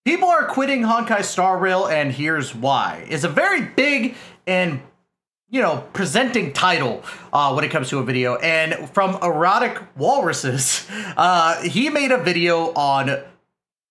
People are quitting Honkai Star Rail, and here's why. It's a very big and, you know, presenting title when it comes to a video. And from EroticWalruss, he made a video on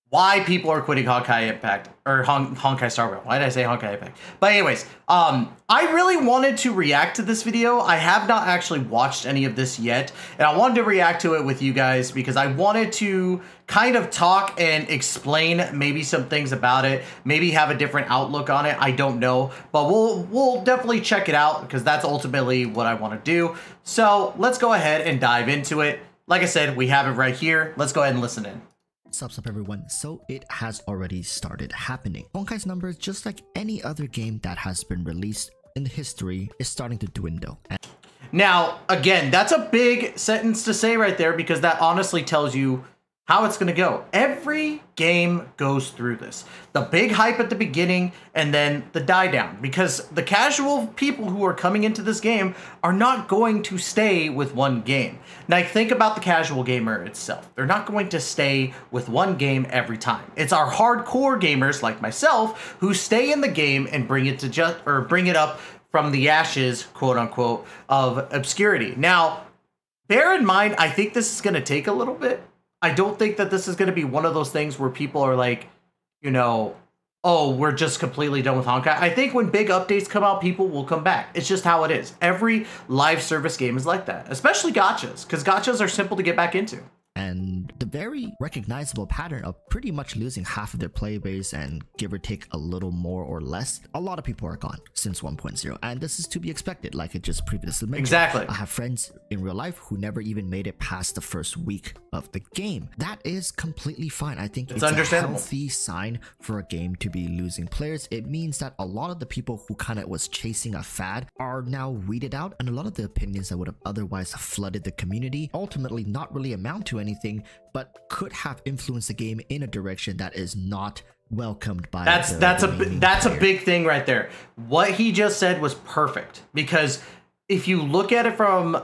why people are quitting Honkai Impact, or Honkai Star Rail. Why did I say Honkai Impact? But anyways, I really wanted to react to this video. I have not actually watched any of this yet, and I wanted to react to it with you guys because I wanted to kind of talk and explain maybe some things about it, maybe have a different outlook on it. I don't know, but we'll definitely check it out because that's ultimately what I want to do. So let's go ahead and dive into it. Like I said, we have it right here. Let's go ahead and listen in. What's up everyone? So it has already started happening. Honkai's numbers, just like any other game that has been released in history, is starting to dwindle. Now, again, that's a big sentence to say right there because that honestly tells you how it's going to go. Every game goes through this. The big hype at the beginning and then the die down, because the casual people who are coming into this game are not going to stay with one game. Now think about the casual gamer itself. They're not going to stay with one game every time. It's our hardcore gamers like myself who stay in the game and bring it to bring it up from the ashes, quote unquote, of obscurity. Now, bear in mind, I think this is going to take a little bit. I don't think that this is going to be one of those things where people are like, you know, oh, we're just completely done with Honkai. I think when big updates come out, people will come back. It's just how it is. Every live service game is like that, especially gachas, because gachas are simple to get back into. And the very recognizable pattern of pretty much losing half of their player base and give or take a little more or less, a lot of people are gone since 1.0, and this is to be expected, like I just previously mentioned. Exactly. I have friends in real life who never even made it past the first week of the game. That is completely fine. I think it's understandable. A healthy sign for a game to be losing players. It means that a lot of the people who kind of was chasing a fad are now weeded out, and a lot of the opinions that would have otherwise flooded the community ultimately not really amount to anything, but could have influenced the game in a direction that is not welcomed by that's a big thing right there. What he just said was perfect, because if you look at it from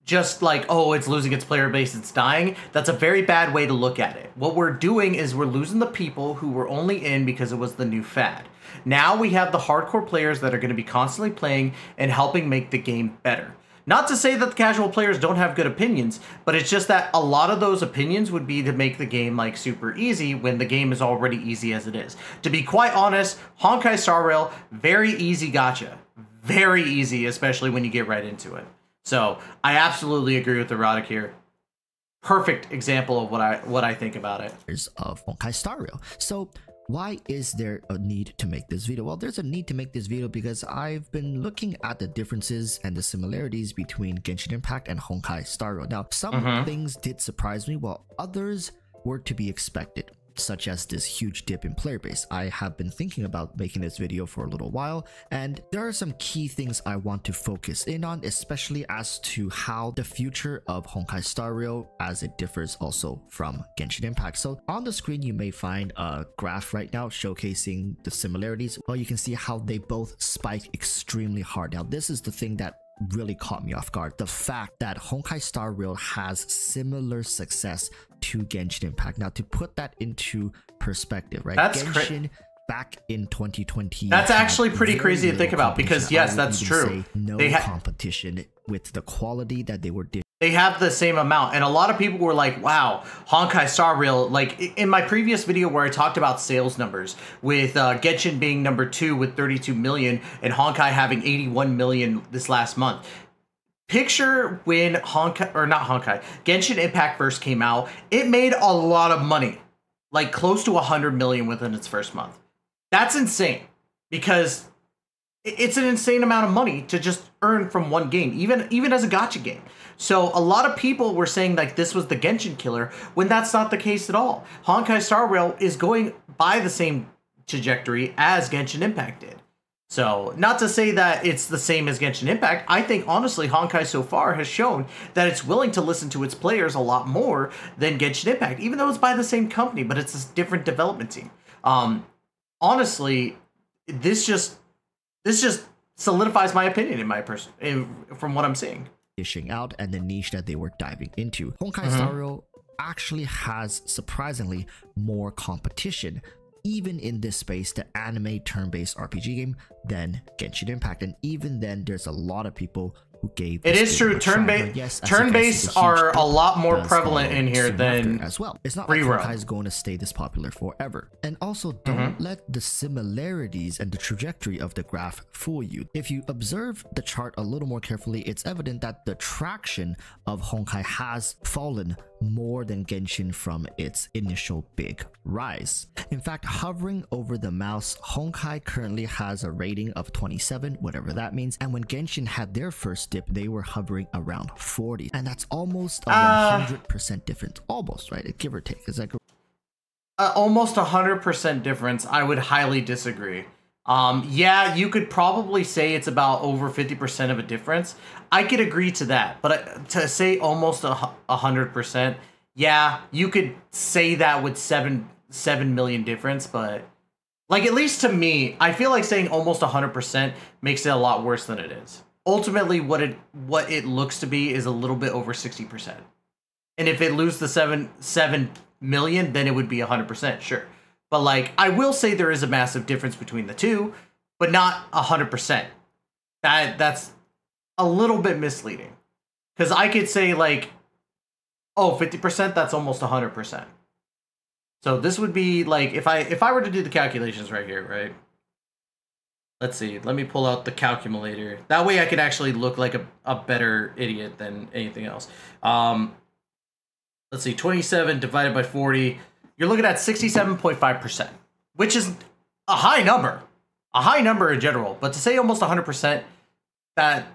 just like, oh, it's losing its player base, it's dying, that's a very bad way to look at it. What we're doing is we're losing the people who were only in because it was the new fad. Now we have the hardcore players that are going to be constantly playing and helping make the game better. Not to say that the casual players don't have good opinions, but it's just that a lot of those opinions would be to make the game like super easy when the game is already easy as it is. To be quite honest, Honkai Star Rail, very easy gacha. Very easy, especially when you get right into it. So I absolutely agree with Erotic here. Perfect example of what I think about it. Of Honkai Star Rail. So why is there a need to make this video? Well, there's a need to make this video because I've been looking at the differences and the similarities between Genshin Impact and Honkai Star Rail. Now, some things did surprise me, while others were to be expected, such as this huge dip in player base. I have been thinking about making this video for a little while, and there are some key things I want to focus in on, especially as to how the future of Honkai Star Rail as it differs also from Genshin Impact. So on the screen you may find a graph right now showcasing the similarities. Well, you can see how they both spike extremely hard. Now this is the thing that really caught me off guard, the fact that Honkai Star Rail has similar success to Genshin Impact. Now to put that into perspective, right? That's Genshin back in 2020, that's actually pretty crazy to think about, because yes, that's true. No competition with the quality that they were doing. They have the same amount, and a lot of people were like, wow, Honkai Star Rail, like in my previous video where I talked about sales numbers, with Genshin being number 2 with 32 million and Honkai having 81 million this last month. Picture when Genshin Impact first came out, it made a lot of money, like close to 100 million within its first month. That's insane, because it's an insane amount of money to just earn from one game, even as a gacha game. So a lot of people were saying like this was the Genshin killer, when that's not the case at all. Honkai Star Rail is going by the same trajectory as Genshin Impact did. So not to say that it's the same as Genshin Impact. I think honestly Honkai so far has shown that it's willing to listen to its players a lot more than Genshin Impact, even though it's by the same company, but it's a different development team. Honestly, this just solidifies my opinion from what I'm seeing. Dishing out and the niche that they were diving into. Honkai Star Rail actually has surprisingly more competition, even in this space, the anime turn-based RPG game than Genshin Impact. And even then, there's a lot of people who gave it is true. Turn-based are a lot more prevalent in here than as well. It's not like Honkai is going to stay this popular forever. And also, don't let the similarities and the trajectory of the graph fool you. If you observe the chart a little more carefully, it's evident that the traction of Honkai has fallen more than Genshin from its initial big rise. In fact, hovering over the mouse, Honkai currently has a rating of 27, whatever that means. And when Genshin had their first dip, they were hovering around 40. And that's almost a 100% difference. Almost, right? Give or take. Is that almost 100% difference? I would highly disagree. Yeah, you could probably say it's about over 50% of a difference. I could agree to that, but to say almost 100%, yeah, you could say that with 7 million difference, but like, at least to me, I feel like saying almost 100% makes it a lot worse than it is. Ultimately, what it looks to be is a little bit over 60%. And if it loses the 7 million, then it would be 100%, sure. But like, I will say there is a massive difference between the two, but not 100%. That's a little bit misleading. Because I could say like, oh, 50%, that's almost 100%. So this would be like, if I were to do the calculations right here, right? Let's see, let me pull out the calculator. That way I could actually look like a better idiot than anything else. Let's see, 27 divided by 40. You're looking at 67.5%, which is a high number. A high number in general. But to say almost 100%, that's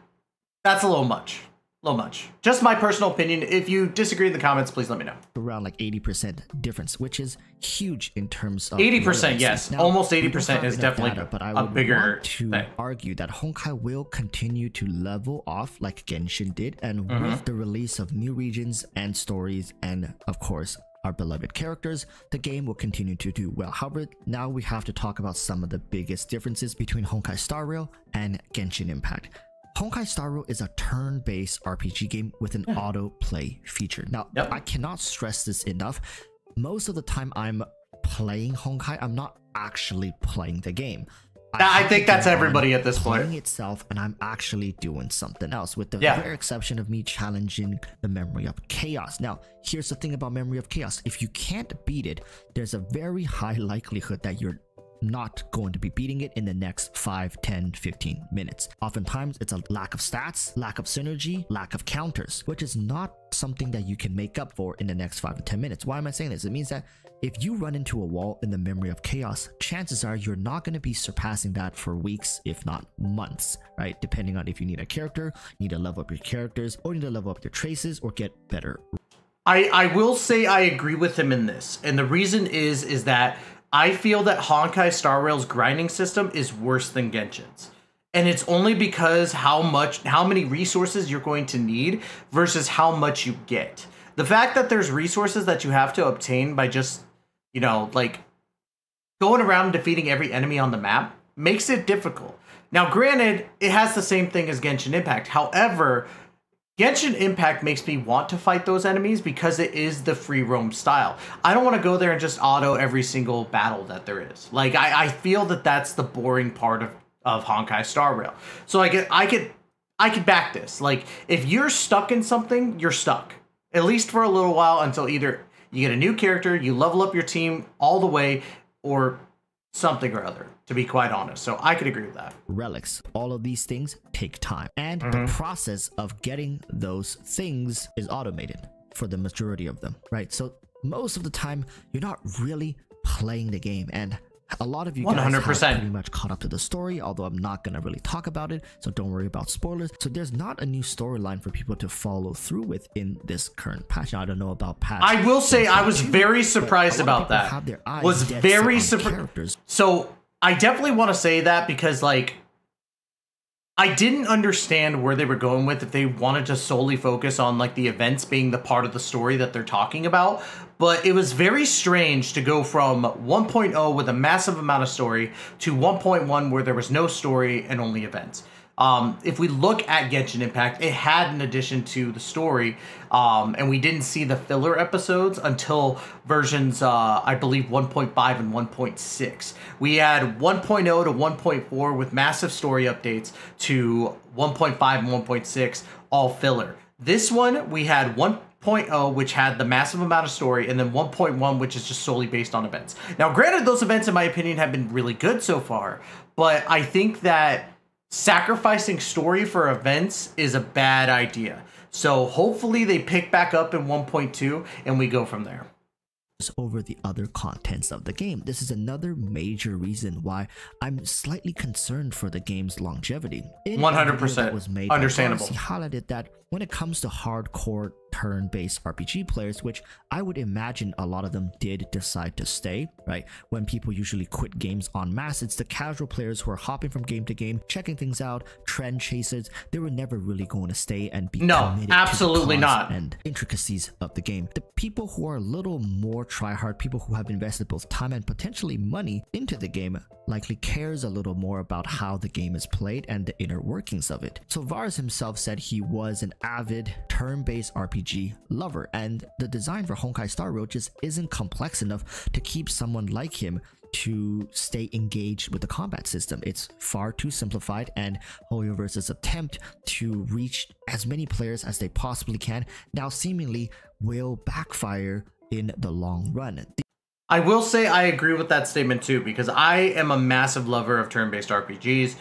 a little much. A little much. Just my personal opinion. If you disagree in the comments, please let me know. Around like 80% difference, which is huge in terms of 80%, yes. Now, almost 80% is definitely data, but I a would bigger want to thing. argue that Honkai will continue to level off like Genshin did, and with the release of new regions and stories, and of course our beloved characters, the game will continue to do well. However, now we have to talk about some of the biggest differences between Honkai Star Rail and Genshin Impact. Honkai Star Rail is a turn-based RPG game with an auto-play feature. Now, I cannot stress this enough. Most of the time I'm playing Honkai, I'm not actually playing the game. I think that's everybody at this point. Playing itself, and I'm actually doing something else, with the rare exception of me challenging the Memory of Chaos. Now, here's the thing about Memory of Chaos. If you can't beat it, there's a very high likelihood that you're not going to be beating it in the next 5, 10, 15 minutes. Oftentimes, it's a lack of stats, lack of synergy, lack of counters, which is not something that you can make up for in the next 5 to 10 minutes. Why am I saying this? It means that if you run into a wall in the Memory of Chaos, chances are you're not going to be surpassing that for weeks, if not months, right? Depending on if you need a character, you need to level up your characters, or you need to level up your traces, or get better. I will say I agree with him in this. And the reason is that I feel that Honkai Star Rail's grinding system is worse than Genshin's. And it's only because how many resources you're going to need versus how much you get. The fact that there's resources that you have to obtain by just, you know, like going around and defeating every enemy on the map makes it difficult. Now, granted, it has the same thing as Genshin Impact. However, Genshin Impact makes me want to fight those enemies because it is the free roam style. I don't want to go there and just auto every single battle that there is. Like, I feel that that's the boring part of Honkai Star Rail. So I could back this. Like, if you're stuck in something, you're stuck. At least for a little while, until either you get a new character, you level up your team all the way, or something or other, to be quite honest. So I could agree with that. Relics, all of these things take time, and the process of getting those things is automated for the majority of them, right? So most of the time you're not really playing the game, and a lot of you guys 100%. Have pretty much caught up to the story, although I'm not going to really talk about it, so don't worry about spoilers. So there's not a new storyline for people to follow through with in this current patch. Now, I don't know about patch. I will say I was very surprised about that. Was very surprised. So I definitely want to say that because, like, I didn't understand where they were going with, if they wanted to solely focus on like the events being the part of the story that they're talking about. But it was very strange to go from 1.0 with a massive amount of story to 1.1 where there was no story and only events. if we look at Genshin Impact, it had an addition to the story, and we didn't see the filler episodes until versions, I believe, 1.5 and 1.6. We had 1.0 to 1.4 with massive story updates to 1.5 and 1.6, all filler. This one, we had 1.0, which had the massive amount of story, and then 1.1, which is just solely based on events. Now, granted, those events, in my opinion, have been really good so far, but I think that sacrificing story for events is a bad idea. So hopefully they pick back up in 1.2 and we go from there. Over the other contents of the game. This is another major reason why I'm slightly concerned for the game's longevity. 100% was made understandable. He highlighted that when it comes to hardcore turn-based RPG players, which I would imagine a lot of them did decide to stay, right? When people usually quit games en masse, it's the casual players who are hopping from game to game, checking things out, trend chasers. They were never really going to stay and be committed absolutely to the not. and intricacies of the game. The people who are a little more try-hard, people who have invested both time and potentially money into the game, likely cares a little more about how the game is played and the inner workings of it. So Varus himself said he was an avid turn-based RPG lover, and the design for Honkai Star Rail just isn't complex enough to keep someone like him to stay engaged with the combat system. It's far too simplified, and HONKAI's attempt to reach as many players as they possibly can now seemingly will backfire in the long run. I will say I agree with that statement too, because I am a massive lover of turn-based RPGs.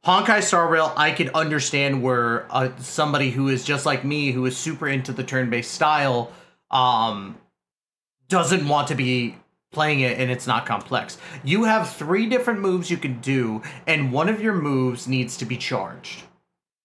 Honkai Star Rail, I could understand where somebody who is just like me, who is super into the turn-based style, doesn't want to be playing it and it's not complex. You have 3 different moves you can do, and one of your moves needs to be charged.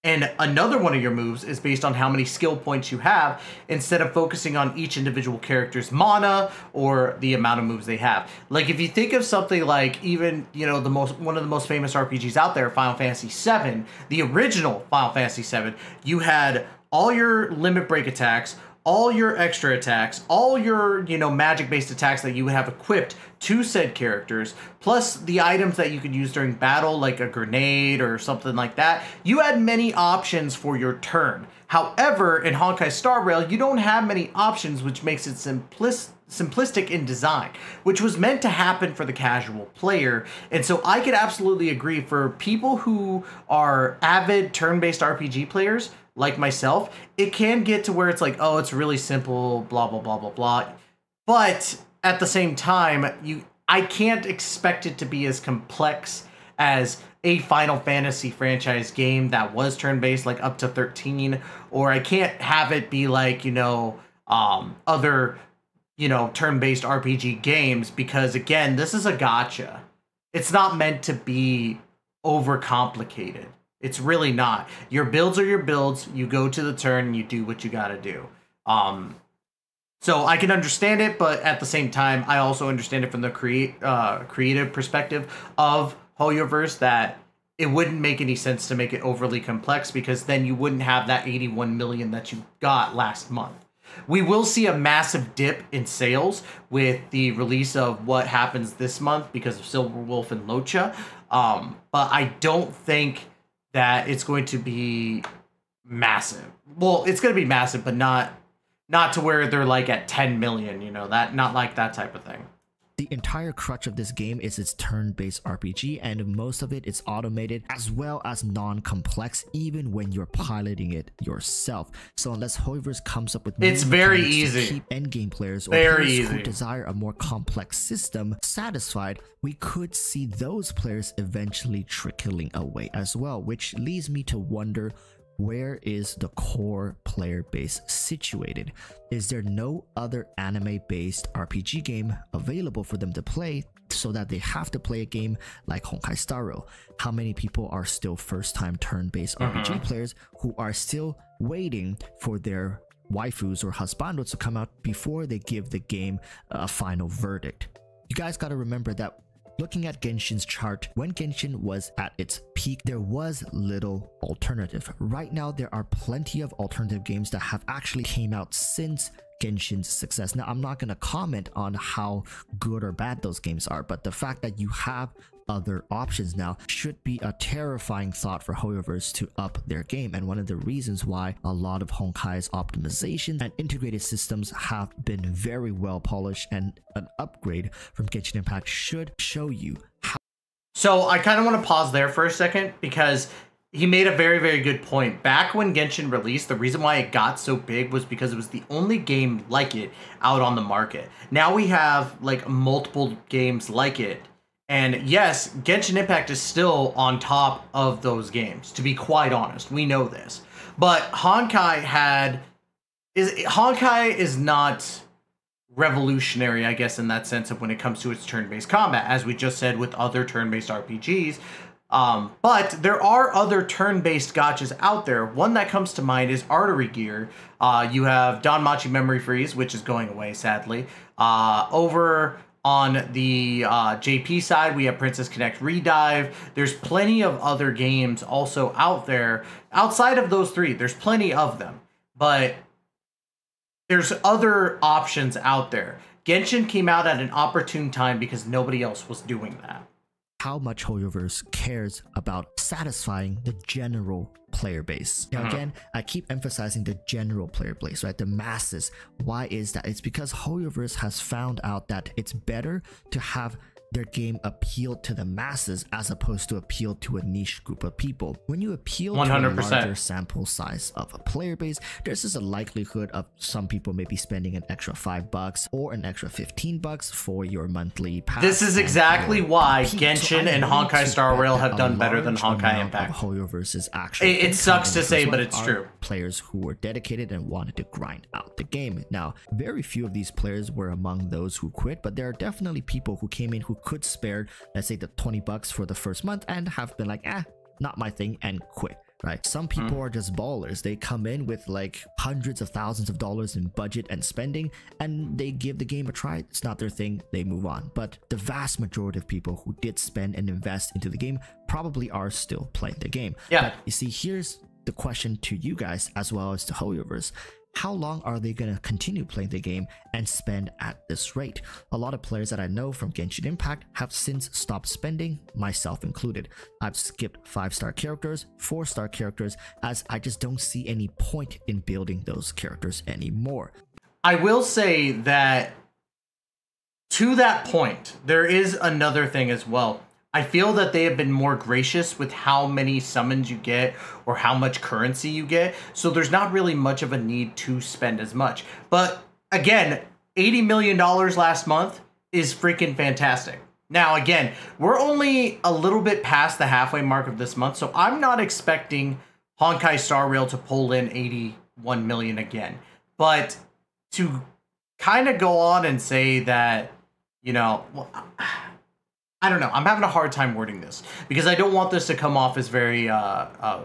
And another one of your moves is based on how many skill points you have, instead of focusing on each individual character's mana or the amount of moves they have. Like, if you think of something like, even, you know, one of the most famous RPGs out there, Final Fantasy VII, the original Final Fantasy VII, you had all your limit break attacks, all your extra attacks, all your, you know, magic-based attacks that you would have equipped to said characters, plus the items that you could use during battle, like a grenade or something like that. You had many options for your turn. However, in Honkai Star Rail, you don't have many options, which makes it simplistic in design, which was meant to happen for the casual player. And so I could absolutely agree, for people who are avid turn-based RPG players, like myself, it can get to where it's like, oh, it's really simple, blah, blah, blah, blah, blah. But at the same time, I can't expect it to be as complex as a Final Fantasy franchise game that was turn-based, like up to 13, or I can't have it be like, you know, other, you know, turn-based RPG games, because again, this is a gacha. It's not meant to be overcomplicated. It's really not. Your builds are your builds. You go to the turn and you do what you gotta do. So I can understand it, but at the same time, I also understand it from the creative perspective of HONKAIverse, that it wouldn't make any sense to make it overly complex, because then you wouldn't have that 81 million that you got last month. We will see a massive dip in sales with the release of what happens this month because of Silver Wolf and Luocha, but I don't think that it's going to be massive. Well, it's going to be massive, but not to where they're like at 10 million, you know, that, not like that type of thing. The entire crutch of this game is its turn-based RPG, and most of it is automated as well as non-complex, even when you're piloting it yourself. So unless HONKAIverse comes up with it's very easy to keep endgame players or very players easy who desire a more complex system satisfied, we could see those players eventually trickling away as well, which leads me to wonder, where is the core player base situated? Is there no other anime-based RPG game available for them to play, so that they have to play a game like Honkai Star Rail? How many people are still first-time turn-based RPG players who are still waiting for their waifus or husbandos to come out before they give the game a final verdict? You guys gotta remember that looking at Genshin's chart, when Genshin was at its peak, there was little alternative. Right now, there are plenty of alternative games that have actually came out since Genshin's success. Now, I'm not going to comment on how good or bad those games are, but the fact that you have other options now should be a terrifying thought for Hoyoverse to up their game. And one of the reasons why a lot of Honkai's optimization and integrated systems have been very well polished, and an upgrade from Genshin Impact should show you how. So I kind of want to pause there for a second, because he made a very, very good point. Back when Genshin released, the reason why it got so big was because it was the only game like it out on the market. Now we have like multiple games like it. And yes, Genshin Impact is still on top of those games, to be quite honest. We know this. But Honkai is not revolutionary, I guess, in that sense of when it comes to its turn-based combat, as we just said with other turn-based RPGs. But there are other turn-based gachas out there. One that comes to mind is Artery Gear. You have Danmachi Memory Freeze, which is going away, sadly. Over on the JP side, we have Princess Connect Redive. There's plenty of other games also out there. Outside of those three, there's plenty of them. But there's other options out there. Genshin came out at an opportune time because nobody else was doing that. How much Hoyoverse cares about satisfying the general player base. Now, again, I keep emphasizing the general player base, right? The masses. Why is that? It's because Hoyoverse has found out that it's better to have their game appeal to the masses as opposed to appeal to a niche group of people. When you appeal 100%. To a larger sample size of a player base, there's just a likelihood of some people maybe spending an extra $5 or an extra $15 for your monthly pass. This is exactly why Genshin and Honkai Star Rail have done better than Honkai Impact. Hoyoverse's actual it sucks to say, but it's true. Players who were dedicated and wanted to grind out the game. Now, very few of these players were among those who quit, but there are definitely people who came in who could spare, let's say, the $20 for the first month and have been like, not my thing, and quit, right? Some people are just ballers. They come in with like hundreds of thousands of dollars in budget and spending, and they give the game a try. It's not their thing, they move on. But the vast majority of people who did spend and invest into the game probably are still playing the game. Yeah. But you see, here's the question to you guys as well as to Hoyoverse. How long are they going to continue playing the game and spend at this rate? A lot of players that I know from Genshin Impact have since stopped spending, myself included. I've skipped 5-star characters, 4-star characters, as I just don't see any point in building those characters anymore. I will say that to that point, there is another thing as well. I feel that they have been more gracious with how many summons you get or how much currency you get. So there's not really much of a need to spend as much. But again, $80 million last month is freaking fantastic. Now, again, we're only a little bit past the halfway mark of this month. So I'm not expecting Honkai Star Rail to pull in 81 million again. But to kind of go on and say that, you know, well, I don't know. I'm having a hard time wording this because I don't want this to come off as very, I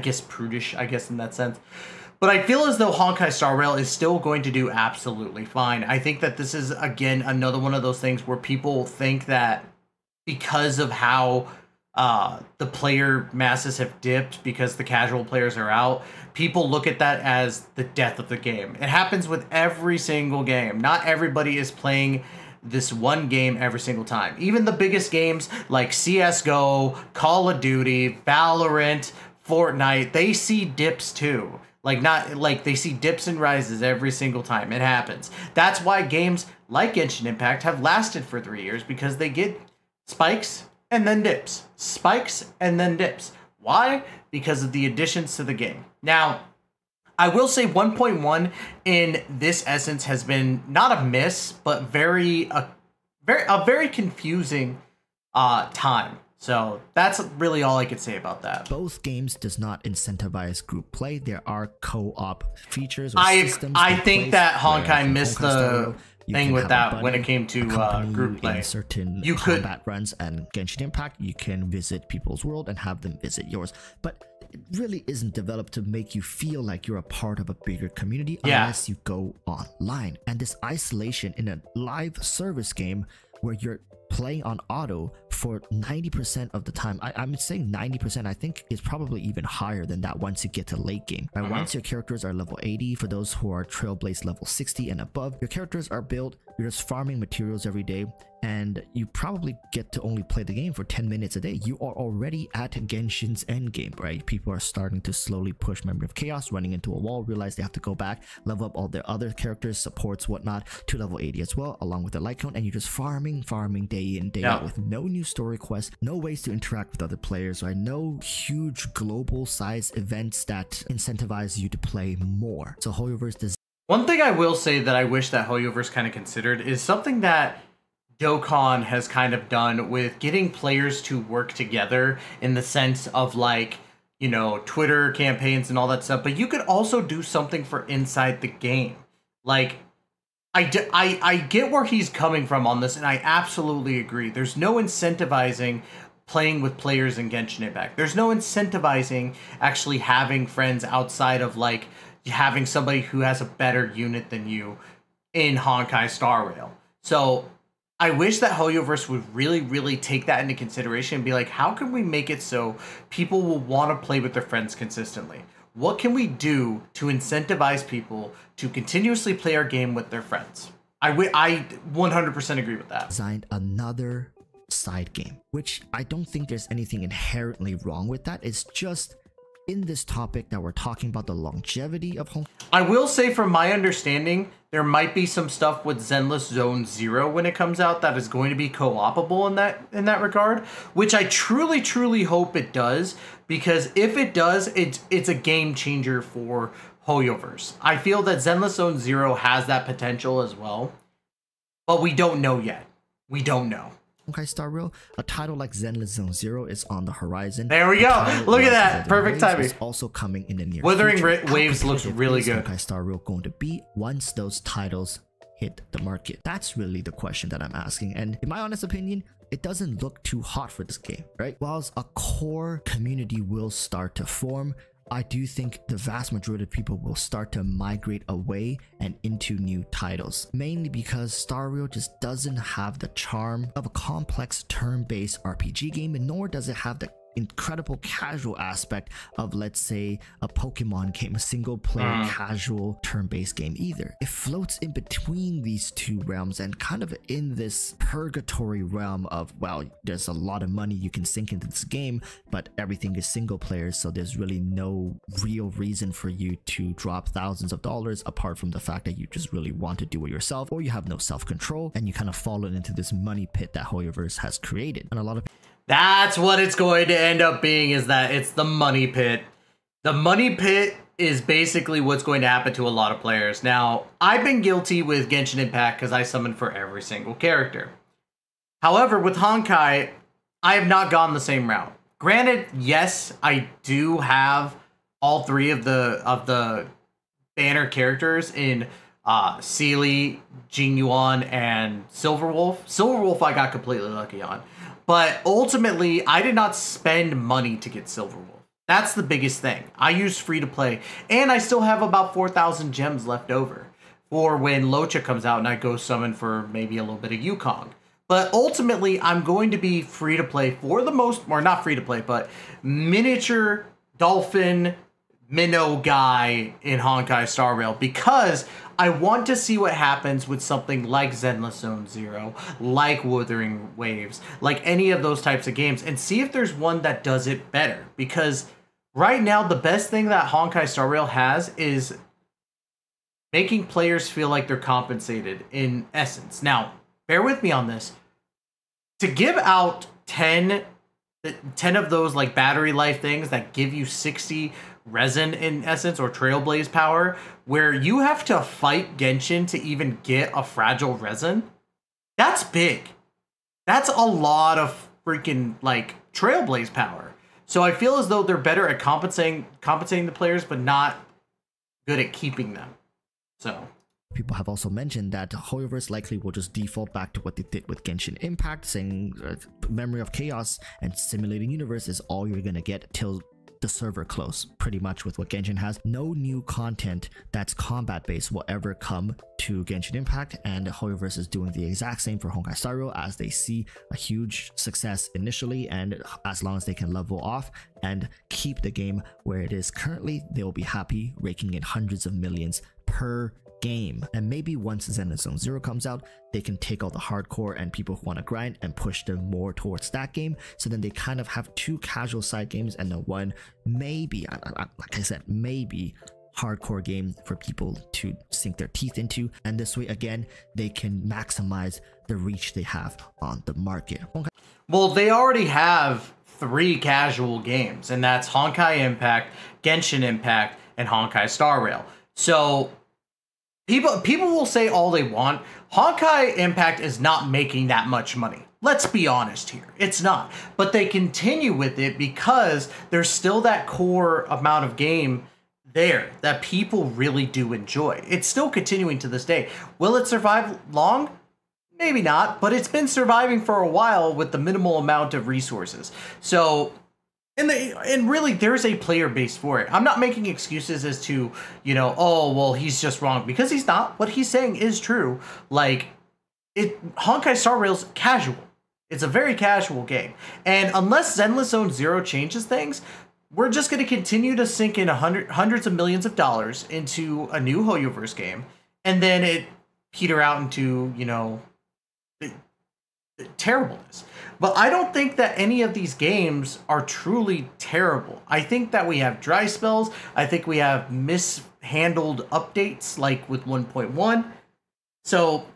guess, prudish, I guess, in that sense. But I feel as though Honkai Star Rail is still going to do absolutely fine. I think that this is, again, another one of those things where people think that because of how the player masses have dipped because the casual players are out, people look at that as the death of the game. It happens with every single game. Not everybody is playing this one game every single time. Even the biggest games like CSGO, Call of Duty, Valorant, Fortnite, they see dips too. They see dips and rises every single time. It happens. That's why games like Genshin Impact have lasted for 3 years, because they get spikes and then dips. Spikes and then dips. Why? Because of the additions to the game. Now, I will say 1.1 in this essence has been not a miss, but a very confusing time. So that's really all I could say about that. Both games does not incentivize group play. There are co-op features or systems. I think that Honkai missed the thing with that when it came to group play. In certain combat runs and Genshin Impact, you can visit people's world and have them visit yours. But it really isn't developed to make you feel like you're a part of a bigger community unless you go online. And this isolation in a live service game where you're playing on auto for 90% of the time. I'm saying 90%. I think it's probably even higher than that once you get to late game. Right? Once your characters are level 80, for those who are Trailblazer level 60 and above, your characters are built you're just farming materials every day, and you probably get to only play the game for 10 minutes a day. You are already at Genshin's endgame, right? People are starting to slowly push Memory of Chaos, running into a wall, realize they have to go back, level up all their other characters, supports, whatnot, to level 80 as well, along with the light count, and you're just farming day in, day out, with no new story quests, no ways to interact with other players, right? No huge global size events that incentivize you to play more. So Hoyoverse does. One thing I will say that I wish that Hoyoverse kind of considered is something that Dokkan has kind of done with getting players to work together in the sense of, like, you know, Twitter campaigns and all that stuff, but you could also do something for inside the game. Like, I get where he's coming from on this, and I absolutely agree. There's no incentivizing playing with players in Genshin Impact. There's no incentivizing actually having friends outside of, like, having somebody who has a better unit than you in Honkai Star Rail. So I wish that Hoyoverse would really take that into consideration and be like, how can we make it so people will want to play with their friends consistently? What can we do to incentivize people to continuously play our game with their friends? I 100% agree with that. Designed another side game, which I don't think there's anything inherently wrong with that. It's just in this topic that we're talking about the longevity of Honkai. I will say, from my understanding, there might be some stuff with Zenless Zone Zero when it comes out that is going to be co-opable in that regard, which I truly hope it does, because if it does, it's a game changer for Hoyoverse. I feel that Zenless Zone Zero has that potential as well, but we don't know yet. We don't know. Honkai Star Rail, a title like Zenless Zone Zero is on the horizon. There we go. Look at that. Perfect timing. Is also coming in the near Wuthering future. Waves looks really good. Honkai Star Rail going to be once those titles hit the market? That's really the question that I'm asking. And in my honest opinion, it doesn't look too hot for this game, right? Whilst a core community will start to form, I do think the vast majority of people will start to migrate away and into new titles, mainly because Star Rail just doesn't have the charm of a complex turn-based RPG game, and nor does it have the incredible casual aspect of, let's say, a Pokemon game, a single player casual turn-based game either. It floats in between these two realms and kind of in this purgatory realm of, well, there's a lot of money you can sink into this game, but everything is single player, so there's really no real reason for you to drop thousands of dollars apart from the fact that you just really want to do it yourself, or you have no self-control and you kind of fallen into this money pit that Hoyoverse has created. And a lot of that's what it's going to end up being, is that it's the money pit. The money pit is basically what's going to happen to a lot of players. Now, I've been guilty with Genshin Impact because I summon for every single character. However, with Honkai, I have not gone the same route. Granted, yes, I do have all three of the banner characters in Seele, Jingyuan, and Silverwolf. Silverwolf I got completely lucky on. But ultimately, I did not spend money to get Silverwolf. That's the biggest thing. I use free to play, and I still have about 4,000 gems left over for when Luocha comes out and I go summon for maybe a little bit of Yukong. But ultimately, I'm going to be free to play for the most, or not free to play, but miniature dolphin minnow guy in Honkai Star Rail, because I want to see what happens with something like Zenless Zone Zero, like Wuthering Waves, like any of those types of games, and see if there's one that does it better. Because right now, the best thing that Honkai Star Rail has is making players feel like they're compensated in essence. Now, bear with me on this. To give out 10 of those like battery life things that give you 60 resin in essence, or Trailblaze power, where you have to fight Genshin to even get a fragile resin, that's big. That's a lot of freaking like Trailblaze power. So I feel as though they're better at compensating the players, but not good at keeping them. So people have also mentioned that Hoyoverse likely will just default back to what they did with Genshin Impact, saying Memory of Chaos and Simulating Universe is all you're gonna get till the server close. Pretty much with what Genshin has, no new content that's combat based will ever come to Genshin Impact, and Hoyoverse is doing the exact same for Honkai Star Rail, as they see a huge success initially, and as long as they can level off and keep the game where it is currently, they will be happy raking in hundreds of millions per game. And maybe once Zenless Zone Zero comes out, they can take all the hardcore and people who want to grind and push them more towards that game. So then they kind of have two casual side games and then one maybe, like I said, maybe hardcore game for people to sink their teeth into. And this way, again, they can maximize the reach they have on the market. Well, they already have 3 casual games, and that's Honkai Impact, Genshin Impact, and Honkai Star Rail. So people will say all they want. Honkai Impact is not making that much money. Let's be honest here. It's not. But they continue with it because there's still that core amount of game there that people really do enjoy. It's still continuing to this day. Will it survive long? Maybe not, but it's been surviving for a while with the minimal amount of resources. So, and really, there's a player base for it. I'm not making excuses as to, you know, oh, well, he's just wrong, because he's not. What he's saying is true. Like, Honkai Star Rail's casual. It's a very casual game. And unless Zenless Zone Zero changes things, we're just going to continue to sink in hundreds of millions of dollars into a new Hoyoverse game, and then it peter out into, you know, terribleness. But I don't think that any of these games are truly terrible. I think that we have dry spells. I think we have mishandled updates, like with 1.1. So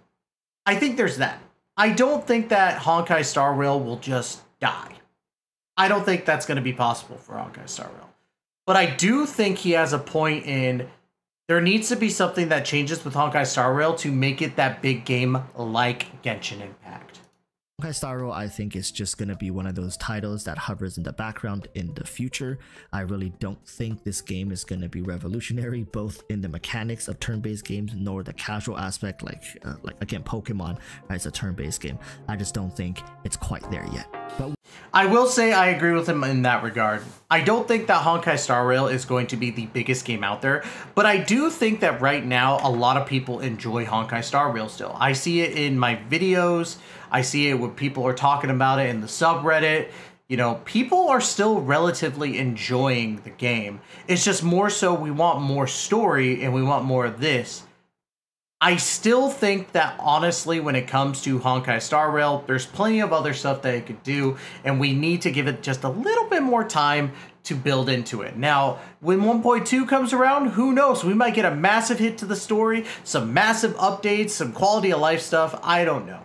I think there's that. I don't think that Honkai Star Rail will just die. I don't think that's going to be possible for Honkai Star Rail. But I do think he has a point in there needs to be something that changes with Honkai Star Rail to make it that big game like Genshin Impact. Honkai Star Rail, I think, is just going to be one of those titles that hovers in the background in the future. I really don't think this game is going to be revolutionary, both in the mechanics of turn-based games, nor the casual aspect, like again, Pokemon, right? It's a turn-based game. I just don't think it's quite there yet. But I will say I agree with him in that regard. I don't think that Honkai Star Rail is going to be the biggest game out there, but I do think that right now a lot of people enjoy Honkai Star Rail still. I see it in my videos. I see it when people are talking about it in the subreddit. You know, people are still relatively enjoying the game. It's just more so we want more story and we want more of this. I still think that, honestly, when it comes to Honkai Star Rail, there's plenty of other stuff that it could do, and we need to give it just a little bit more time to build into it. Now, when 1.2 comes around, who knows? We might get a massive hit to the story, some massive updates, some quality of life stuff. I don't know.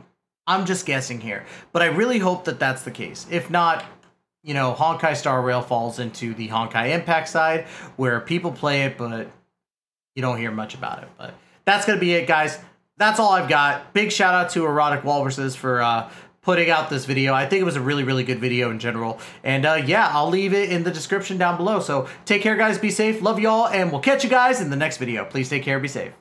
I'm just guessing here. But I really hope that that's the case. If not, you know, Honkai Star Rail falls into the Honkai Impact side, where people play it, but you don't hear much about it. But that's going to be it, guys. That's all I've got. Big shout out to EroticWalruss for putting out this video. I think it was a really, really good video in general. And yeah, I'll leave it in the description down below. So take care, guys. Be safe. Love you all. And we'll catch you guys in the next video. Please take care. Be safe.